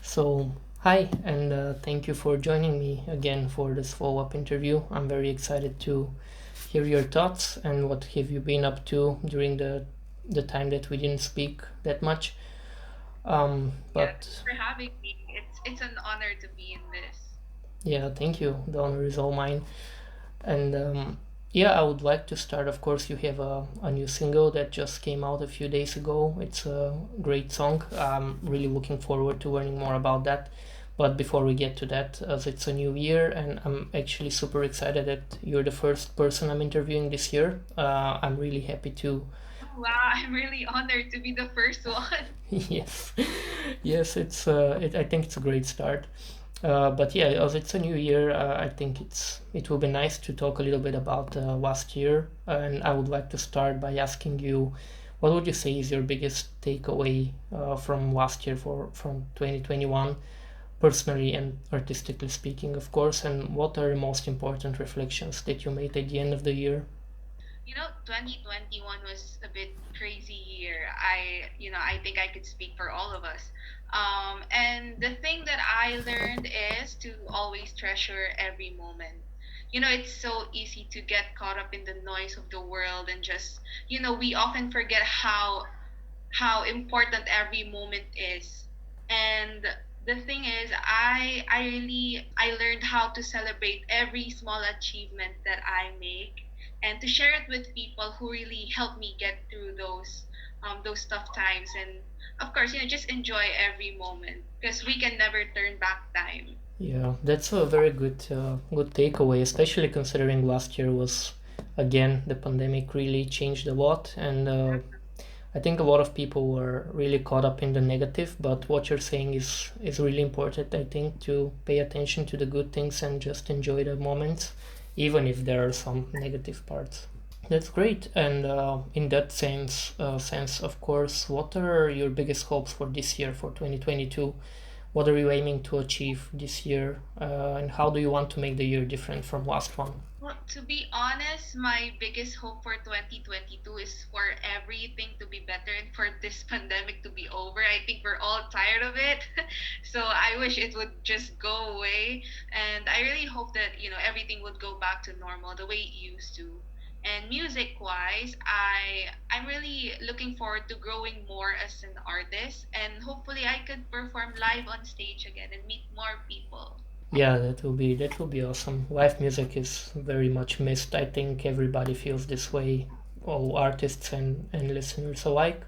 Hi, and thank you for joining me again for this follow-up interview. I'm very excited to hear your thoughts and what have you been up to during the time that we didn't speak that much. Yeah, But thanks for having me. It's an honor to be in this. yeah, thank you. The honor is all mine. And yeah, I would like to start. Of course, you have a new single that just came out a few days ago. It's a great song. I'm really looking forward to learning more about that. But before we get to that, as it's a new year, and I'm actually super excited that you're the first person I'm interviewing this year. I'm really happy to. Oh, wow, I'm really honored to be the first one. Yes, yes, I think it's a great start. But yeah, as it's a new year, I think it will be nice to talk a little bit about last year, and I would like to start by asking you, what would you say is your biggest takeaway from last year from 2021, personally and artistically speaking, of course, and what are the most important reflections that you made at the end of the year? 2021 was a bit crazy year. I think I could speak for all of us. And the thing that I learned is to always treasure every moment. It's so easy to get caught up in the noise of the world and just, we often forget how important every moment is. And the thing is, I learned how to celebrate every small achievement that I make and to share it with people who really help me get through those tough times. And of course, just enjoy every moment because we can never turn back time. Yeah, that's a very good takeaway, especially considering last year was again the pandemic really changed a lot, and I think a lot of people were really caught up in the negative, but what you're saying is really important. I think to pay attention to the good things and just enjoy the moments, even if there are some negative parts. That's great. And in that sense, of course, what are your biggest hopes for this year, for 2022? What are you aiming to achieve this year, and how do you want to make the year different from last one? Well, to be honest, my biggest hope for 2022 is for everything to be better and for this pandemic to be over. I think we're all tired of it. So I wish it would just go away. And I really hope that, everything would go back to normal the way it used to. And music wise, I'm really looking forward to growing more as an artist and hopefully I could perform live on stage again and meet more people. Yeah, that will be awesome. Live music is very much missed. I think everybody feels this way, all artists and listeners alike.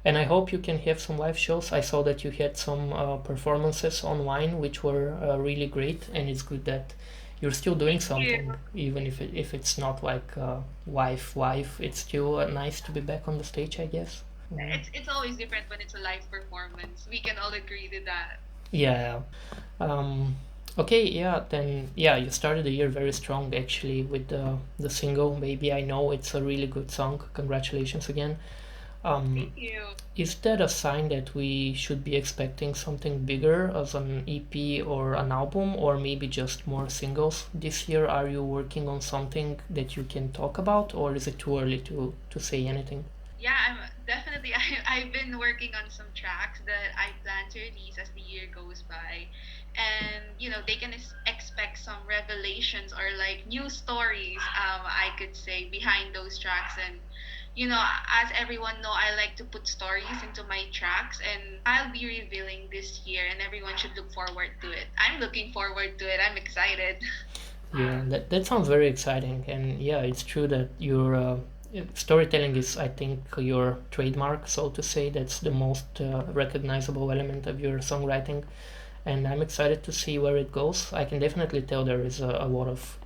And I hope you can have some live shows. I saw that you had some performances online, which were really great, and it's good that you're still doing something, even if it's not like live. It's still nice to be back on the stage, I guess. It's always different when it's a live performance. We can all agree to that. Yeah. Um, okay, yeah, then, yeah, you started the year very strong actually with the single. Maybe I know it's a really good song. Congratulations again. Um, Thank you. is that a sign that we should be expecting something bigger as an EP or an album, or maybe just more singles this year? Are you working on something that you can talk about, or is it too early to say anything? Yeah, I'm definitely. I've been working on some tracks that I plan to release as the year goes by, and they can expect some revelations or like new stories. I could say behind those tracks, and as everyone know, I like to put stories into my tracks, and I'll be revealing this year, and everyone should look forward to it. I'm looking forward to it. I'm excited. Yeah, that sounds very exciting, and yeah, it's true that your storytelling is, I think, your trademark, so to say. That's the most recognizable element of your songwriting, and I'm excited to see where it goes. I can definitely tell there is a lot of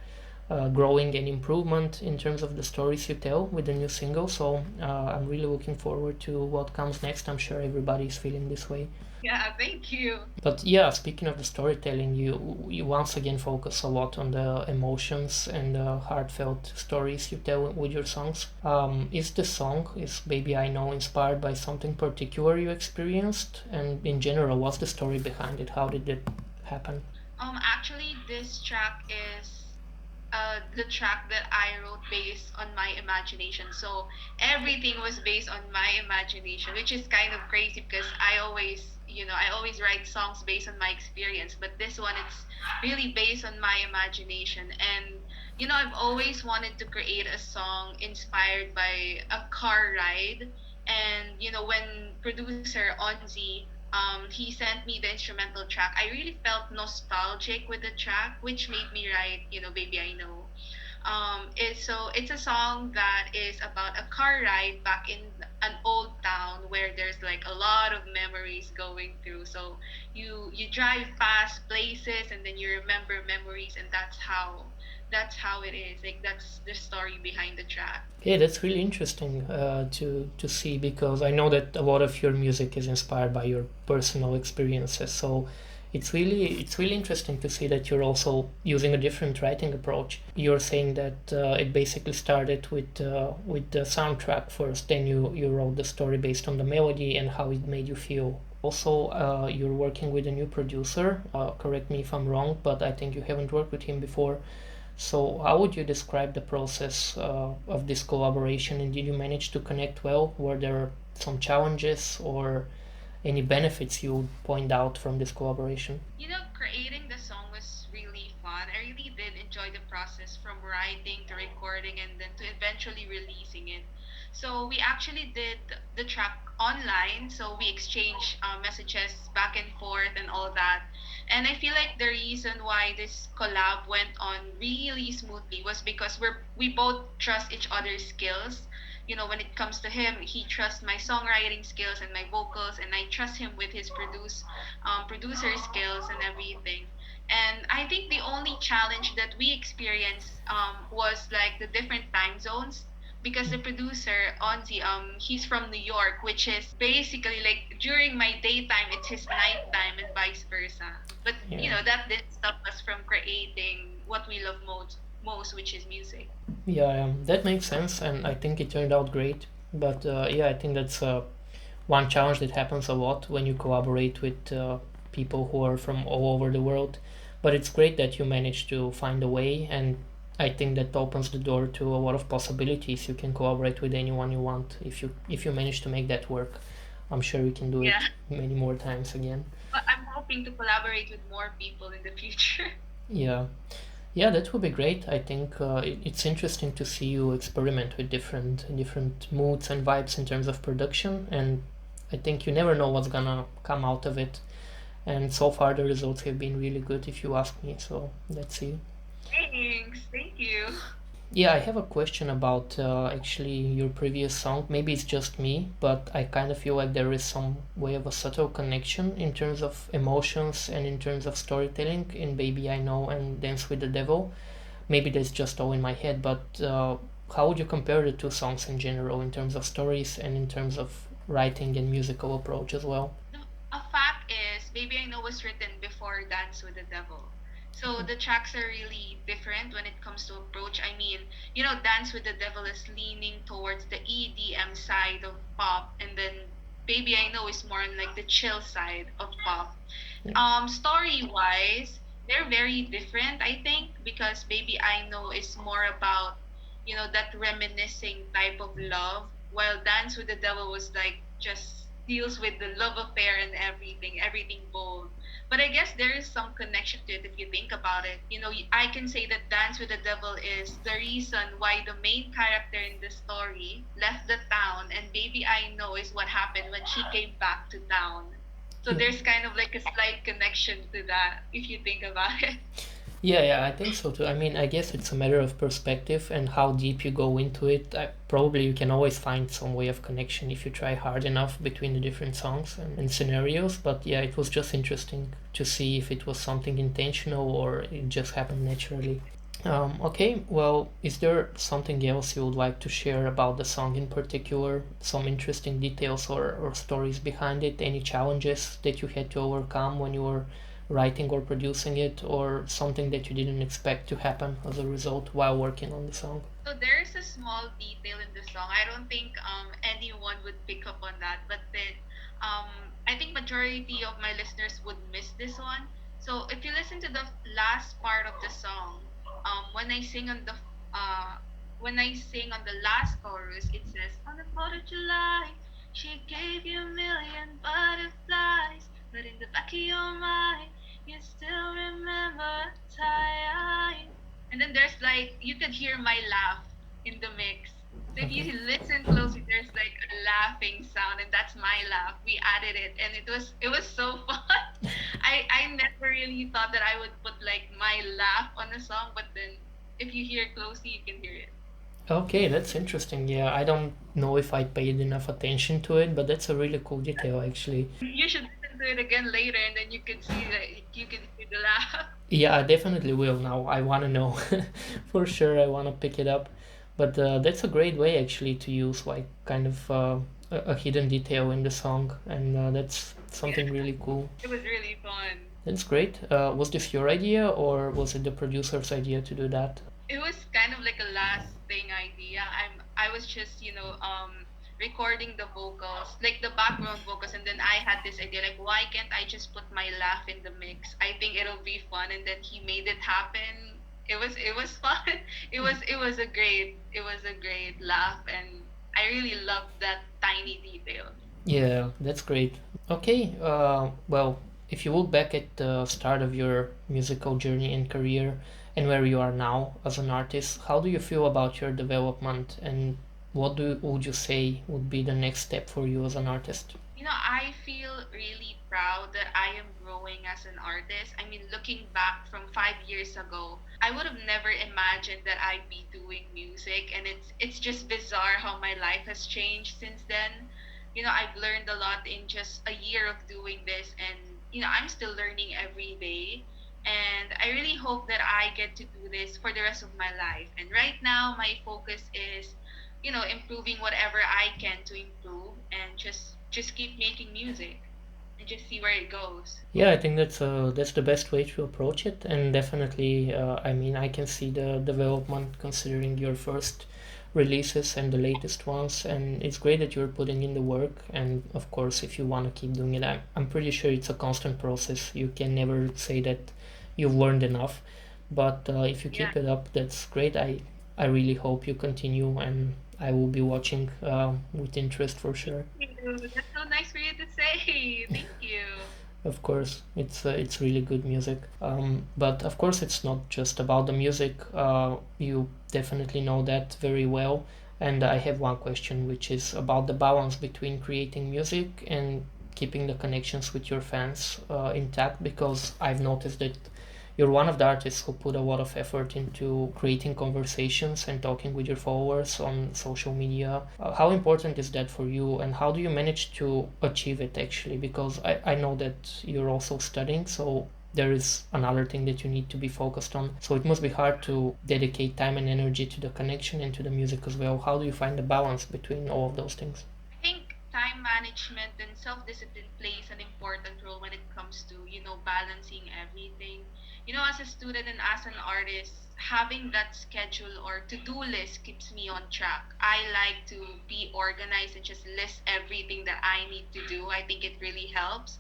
growing and improvement in terms of the stories you tell with the new single. So I'm really looking forward to what comes next. I'm sure everybody's feeling this way. Yeah, thank you. But yeah, speaking of the storytelling, you once again focus a lot on the emotions and the heartfelt stories you tell with your songs. Is the song is Baby I Know inspired by something particular you experienced? And in general, what's the story behind it? How did it happen? Actually, this track is the track that I wrote based on my imagination. So everything was based on my imagination, which is kind of crazy because I always, I always write songs based on my experience, but this one it's really based on my imagination. And I've always wanted to create a song inspired by a car ride. And when producer Onzi he sent me the instrumental track, I really felt nostalgic with the track, which made me write, Baby I Know. It's a song that is about a car ride back in an old town where there's like a lot of memories going through. So you drive past places and then you remember memories, and that's how it is. Like that's the story behind the track. Yeah, that's really interesting to see, because I know that a lot of your music is inspired by your personal experiences. So it's really interesting to see that you're also using a different writing approach. You're saying that it basically started with the soundtrack first, then you wrote the story based on the melody and how it made you feel. Also, you're working with a new producer. Correct me if I'm wrong, but I think you haven't worked with him before. So, how would you describe the process of this collaboration, and did you manage to connect well? Were there some challenges or any benefits you would point out from this collaboration? Creating the song was really fun. I really did enjoy the process from writing to recording and then to eventually releasing it. So we actually did the track online. So we exchanged messages back and forth and all that. And I feel like the reason why this collab went on really smoothly was because we both trust each other's skills. When it comes to him, he trusts my songwriting skills and my vocals, and I trust him with his producer skills and everything. And I think the only challenge that we experienced was like the different time zones, because the producer Onzi, he's from New York, which is basically like during my daytime, it's his nighttime, and vice versa. But Yeah. that didn't stop us from creating what we love most, which is music. Yeah, that makes sense, and I think it turned out great. But yeah, I think that's one challenge that happens a lot when you collaborate with people who are from all over the world. But it's great that you managed to find a way, and I think that opens the door to a lot of possibilities. You can collaborate with anyone you want if you manage to make that work. I'm sure we can do Yeah, it many more times again. but I'm hoping to collaborate with more people in the future. Yeah. Yeah, that would be great. I think it's interesting to see you experiment with different moods and vibes in terms of production, and I think you never know what's gonna come out of it. And so far, the results have been really good, if you ask me. So let's see. Thanks, thank you. Yeah, I have a question about actually your previous song. Maybe it's just me, but I kind of feel like there is some way of a subtle connection in terms of emotions and in terms of storytelling in Baby I Know and Dance with the Devil. Maybe that's just all in my head, but how would you compare the two songs in general in terms of stories and in terms of writing and musical approach as well? A fact is, Baby I Know was written before Dance with the Devil. So the tracks are really different when it comes to approach. I mean, Dance with the Devil is leaning towards the EDM side of pop, and then Baby I Know is more on like the chill side of pop. Yeah. Story wise, they're very different, I think, because Baby I Know is more about, that reminiscing type of love, while Dance with the Devil was like just deals with the love affair and everything bold. But I guess there is some connection to it if you think about it. I can say that Dance with the Devil is the reason why the main character in the story left the town, and Baby I Know is what happened when she came back to town. So Yeah. there's kind of like a slight connection to that if you think about it. Yeah, I think so too. I mean, I guess it's a matter of perspective and how deep you go into it. Probably you can always find some way of connection if you try hard enough between the different songs and scenarios. But yeah, it was just interesting to see if it was something intentional or it just happened naturally. Okay, well, is there something else you would like to share about the song in particular? Some interesting details or stories behind it? Any challenges that you had to overcome when you were writing or producing it, or something that you didn't expect to happen as a result while working on the song? So there's a small detail in the song. I don't think anyone would pick up on that, but then um I think majority of my listeners would miss this one. So if you listen to the last part of the song, when I sing on uh the last chorus, it says, "On the 4th of July, she gave you a million butterflies." But in the back of your mind, you still remember time. And then there's like you could hear my laugh in the mix. So if Okay. you listen closely, there's like a laughing sound, and that's my laugh. We added it, and it was so fun. I never really thought that I would put like my laugh on a song, but then if you hear closely, you can hear it. Okay, that's interesting. Yeah, I don't know if I paid enough attention to it, but that's a really cool detail actually. You should listen to it again later, and then you can see that you can see the laugh. Yeah, I definitely will now. I want to know for sure. I want to pick it up. But that's a great way actually to use like kind of a hidden detail in the song, and that's something really cool. It was really fun. That's great. Was this your idea or was it the producer's idea to do that? It was kind of like a last thing idea. I was just recording the vocals, like the background vocals, and then I had this idea like why can't I just put my laugh in the mix? I think it'll be fun, and then he made it happen. It was fun. It was a great laugh, and I really loved that tiny detail. Yeah, that's great. Okay, well, if you look back at the start of your musical journey and career and where you are now as an artist, how do you feel about your development and would you say would be the next step for you as an artist? I feel really proud that I am growing as an artist. I mean, looking back from 5 years ago, I would have never imagined that I'd be doing music, and it's just bizarre how my life has changed since then. I've learned a lot in just a year of doing this, and I'm still learning every day. And I really hope that I get to do this for the rest of my life. And right now, my focus is improving whatever I can to improve, and just keep making music and just see where it goes. Yeah, I think that's the best way to approach it, and definitely, I mean, I can see the development considering your first releases and the latest ones, and it's great that you're putting in the work. And of course, if you want to keep doing it, I'm pretty sure it's a constant process. You can never say that you've learned enough, but if you Yeah. keep it up, that's great. I really hope you continue, and I will be watching with interest for sure. Thank you. That's so nice for you to say. Thank you. Of course, it's really good music. But of course, it's not just about the music. You definitely know that very well. And I have one question, which is about the balance between creating music and keeping the connections with your fans intact. Because I've noticed that you're one of the artists who put a lot of effort into creating conversations and talking with your followers on social media. How important is that for you, and how do you manage to achieve it actually? Because I know that you're also studying, so there is another thing that you need to be focused on. So it must be hard to dedicate time and energy to the connection and to the music as well. How do you find the balance between all of those things? I think time management and self-discipline plays an important role when it comes to, balancing everything. As a student and as an artist, having that schedule or to-do list keeps me on track. I like to be organized and just list everything that I need to do. I think it really helps.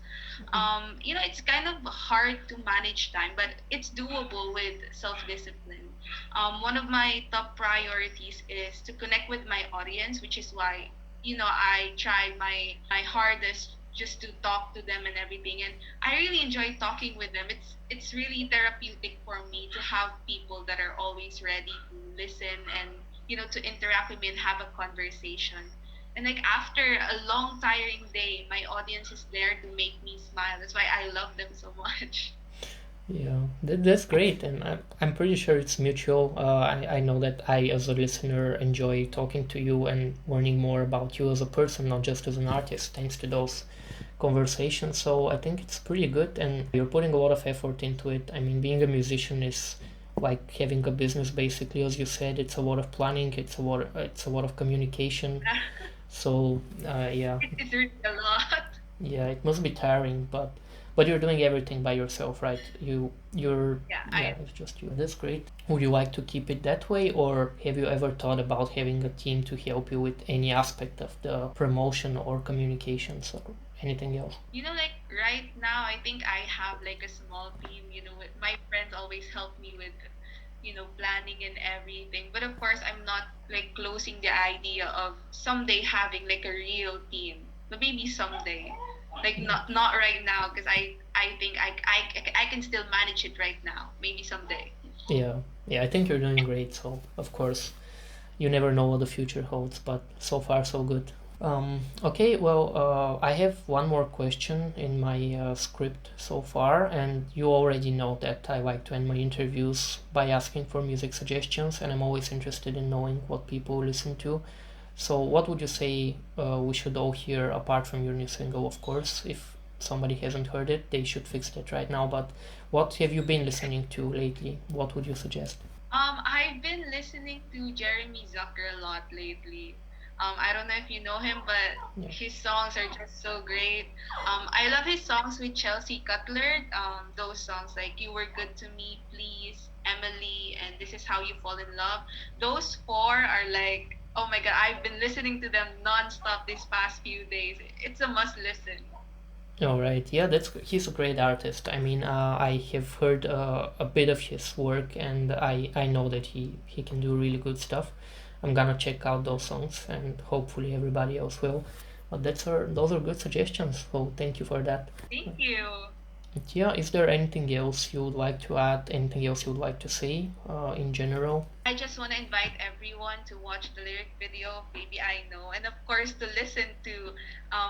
It's kind of hard to manage time, but it's doable with self-discipline. One of my top priorities is to connect with my audience, which is why I try my hardest just to talk to them and everything, and I really enjoy talking with them. It's really therapeutic for me to have people that are always ready to listen and to interact with me and have a conversation. And like after a long tiring day, my audience is there to make me smile. That's why I love them so much. Yeah, that's great, and I'm pretty sure it's mutual. I know that I, as a listener, enjoy talking to you and learning more about you as a person, not just as an artist, thanks to those conversations. So I think it's pretty good, and you're putting a lot of effort into it. I mean, being a musician is like having a business, basically, as you said. It's a lot of planning, it's a lot of communication. So yeah, It's really a lot. yeah, it must be tiring, but you're doing everything by yourself, right? Yeah, Yeah, it's just you. That's great. Would you like to keep it that way, or have you ever thought about having a team to help you with any aspect of the promotion or communications or anything else? like right now, I think I have like a small team. My friends always help me with, planning and everything. But of course, I'm not like closing the idea of someday having like a real team. But maybe someday. Like not right now, because I think I can still manage it right now. Maybe someday. Yeah, yeah, I think you're doing great. So of course, you never know what the future holds, but so far so good. Okay, well, I have one more question in my script so far, and you already know that I like to end my interviews by asking for music suggestions, and I'm always interested in knowing what people listen to. So, what would you say we should all hear apart from your new single, of course? If somebody hasn't heard it, they should fix that right now. But what have you been listening to lately? What would you suggest? I've been listening to Jeremy Zucker a lot lately. I don't know if you know him, but Yeah. his songs are just so great. I love his songs with Chelsea Cutler. Those songs like "You Were Good to Me," "Please," "Emily," and "This Is How You Fall in Love." Those four are like, oh my god, I've been listening to them nonstop these past few days. It's a must listen. All right. Yeah, that's he's a great artist. I mean, I have heard a bit of his work, and I know that he can do really good stuff. I'm gonna check out those songs, and hopefully everybody else will. But those are good suggestions. So thank you for that. Thank you. But yeah, is there anything else you would like to add? Anything else you would like to say in general? I just want to invite everyone to watch the lyric video of Baby I Know, and of course to listen to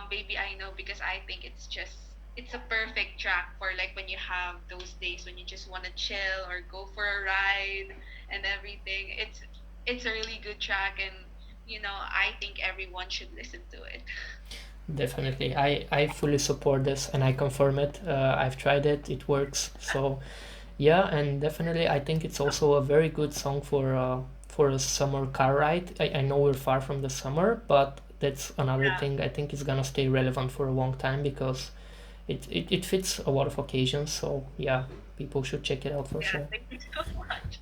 Baby I Know, because I think it's a perfect track for like when you have those days when you just want to chill or go for a ride and everything. It's a really good track, and I think everyone should listen to it. Definitely, I fully support this, and I confirm it. I've tried it; it works. So yeah, and definitely, I think it's also a very good song for a summer car ride. I know we're far from the summer, but that's another Yeah, thing. I think it's gonna stay relevant for a long time because it fits a lot of occasions. So yeah, people should check it out for yeah. sure. Thank you so much.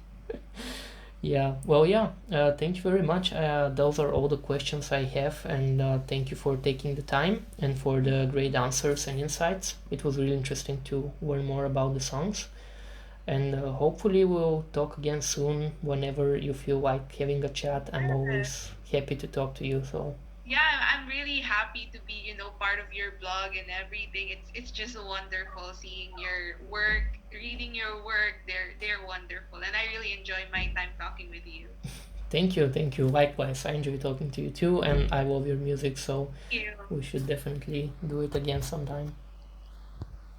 Yeah, well, yeah. Thank you very much. Those are all the questions I have, and thank you for taking the time and for the great answers and insights. It was really interesting to learn more about the songs. And hopefully we'll talk again soon whenever you feel like having a chat. I'm always happy to talk to you. So Yeah, I'm really happy to be, part of your blog and everything. It's just wonderful seeing your work, reading your work. They're wonderful, and I really enjoy my time talking with you. thank you, thank you. Likewise, I enjoy talking to you too, and I love your music. So Thank you. we should definitely do it again sometime.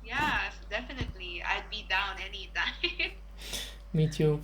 Yes, definitely. I'd be down anytime. Me too.